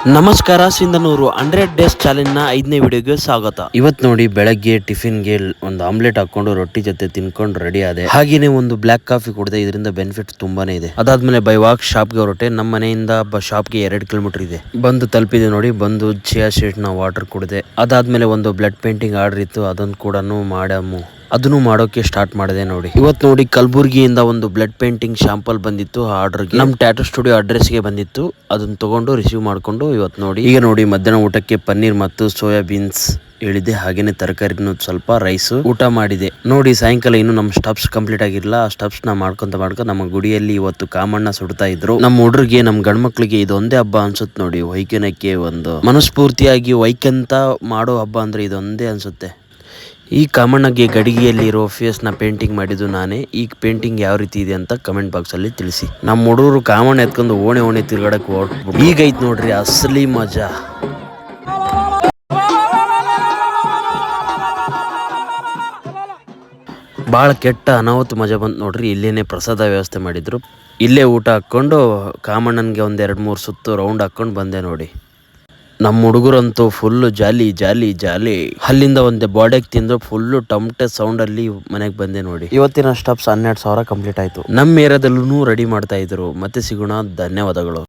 ನಮಸ್ಕಾರ Sindhanur 100 days challenge ನ 5ನೇ ವಿಡಿಯೋಗೆ ಸ್ವಾಗತ. ಇವತ್ತು ನೋಡಿ ಬೆಳಗ್ಗೆ ಟಿಫಿನ್ಗೆ ಒಂದು ಆಮ್ಲೆಟ್ ಹಾಕೊಂಡು ರೊಟ್ಟಿ ಜೊತೆ ತಿನ್ಕೊಂಡು ರೆಡಿ ಆದೆ. ಹಾಗೇನೆ ಒಂದು ಬ್ಲಾಕ್ ಕಾಫಿ ಕುಡಿದೆ. ಇದರಿಂದ ಬೆನಿಫಿಟ್ ತುಂಬಾನೇ ಇದೆ. ಅದಾದ್ಮೇಲೆ ಬೈ ವಾಕ್ ಶಾಪ್ಗೆ ಹೊರಟೆ. ನಮ್ಮ ಮನೆಯಿಂದ ಶಾಪ್ಗೆ 2 ಕಿಲೋಮೀಟರ್ ಇದೆ. ಬಂದು ತಲುಪಿದೆ ನೋಡಿ. ಬಂದು ಚಿಯಾ ಸೀಡ್ ನ ವಾಟರ್ ಕುಡಿದೆ. ಅದಾದ್ಮೇಲೆ ಒಂದು ಬ್ಲಡ್ ಪೇಂಟಿಂಗ್ ಆರ್ಡರ್ ಇತ್ತು, ಅದನ್ನು ಕೂಡ ಅದನ್ನು ಮಾಡೋಕೆ ಸ್ಟಾರ್ಟ್ ಮಾಡಿದೆ ನೋಡಿ. ಇವತ್ತು ನೋಡಿ ಕಲಬುರ್ಗಿಯಿಂದ ಒಂದು ಬ್ಲಡ್ ಪೇಂಟಿಂಗ್ ಶಾಂಪಲ್ ಬಂದಿತ್ತು ಆರ್ಡರ್ಗೆ. ನಮ್ಮ ಟ್ಯಾಟೂ ಸ್ಟುಡಿಯೋ ಅಡ್ರೆಸ್ಗೆ ಬಂದಿತ್ತು. ಅದನ್ನ ತಗೊಂಡು ರಿಸೀವ್ ಮಾಡ್ಕೊಂಡು ಇವತ್ತು ನೋಡಿ ಈಗ ನೋಡಿ ಮಧ್ಯಾಹ್ನ ಊಟಕ್ಕೆ ಪನ್ನೀರ್ ಮತ್ತು ಸೋಯಾ ಬೀನ್ಸ್ ಹೇಳಿದೆ. ಹಾಗೇನೆ ತರಕಾರಿನೂ ಸ್ವಲ್ಪ ರೈಸ್ ಊಟ ಮಾಡಿದೆ ನೋಡಿ. ಸಾಯಂಕಾಲ ಇನ್ನು ನಮ್ಮ ಸ್ಟೆಪ್ಸ್ ಕಂಪ್ಲೀಟ್ ಆಗಿರಲ್ಲ. ಆ ಸ್ಟೆಪ್ಸ್ ನ ಮಾಡ್ಕೊಂತ ನಮ್ಮ ಗುಡಿಯಲ್ಲಿ ಇವತ್ತು ಕಾಮಣ್ಣ ಸುಡ್ತಾ ಇದ್ರು. ನಮ್ಮ ಹುಡುಗರಿಗೆ ನಮ್ಮ ಗಂಡ್ಮಕ್ಳಿಗೆ ಇದೊಂದೇ ಹಬ್ಬ ಅನ್ಸುತ್ತೆ ನೋಡಿ. ವೈಕನಕ್ಕೆ ಒಂದು ಮನಸ್ಫೂರ್ತಿಯಾಗಿ ವೈಕಂತ ಮಾಡೋ ಹಬ್ಬ ಅಂದ್ರೆ ಇದೊಂದೇ ಅನ್ಸುತ್ತೆ. ಈ ಕಾಮಣ್ಣಗೆ ಗಡಿಗೆಯಲ್ಲಿರೋ ಫೇಸ್ ನ ಪೇಂಟಿಂಗ್ ಮಾಡಿದ್ದು ನಾನೇ. ಈ ಪೇಂಟಿಂಗ್ ಯಾವ ರೀತಿ ಇದೆ ಅಂತ ಕಮೆಂಟ್ ಬಾಕ್ಸ್ ಅಲ್ಲಿ ತಿಳಿಸಿ. ನಮ್ಮ ಹುಡುಗರು ಕಾಮಣ್ಣ ಎತ್ಕೊಂಡು ಓಣೆ ತಿರ್ಗಾಡಕ್ ಹೊರಟ್ಬಿಟ್ಟು ಈಗ ಐತ್ ನೋಡ್ರಿ ಅಸಲಿ ಮಜಾ. ಭಾಳ ಕೆಟ್ಟ ಅನಾಹುತ ಮಜಾ ಬಂತು ನೋಡ್ರಿ. ಇಲ್ಲೇನೆ ಪ್ರಸಾದ ವ್ಯವಸ್ಥೆ ಮಾಡಿದ್ರು. ಇಲ್ಲೇ ಊಟ ಹಾಕೊಂಡು ಕಾಮಣ್ಣನ್ಗೆ ಒಂದ್ 2-3 ಸುತ್ತು ರೌಂಡ್ ಹಾಕೊಂಡು ಬಂದೆ ನೋಡಿ. ನಮ್ಮ ಹುಡುಗರಂತೂ ಫುಲ್ಲು ಜಾಲಿ ಜಾಲಿ ಜಾಲಿ. ಅಲ್ಲಿಂದ ಒಂದು ಬಾಡೆಗ್ ತಿಂದು ಫುಲ್ಲು ಟಮಟೆ ಸೌಂಡ್ ಅಲ್ಲಿ ಮನೆಗೆ ಬಂದೆ ನೋಡಿ. ಇವತ್ತಿನ ಸ್ಟೆಪ್ಸ್ 12,000 ಕಂಪ್ಲೀಟ್ ಆಯ್ತು. ನಮ್ಮ ಏರಿಯಾದಲ್ಲೂ ರೆಡಿ ಮಾಡ್ತಾ ಇದ್ರು. ಮತ್ತೆ ಸಿಗೋಣ, ಧನ್ಯವಾದಗಳು.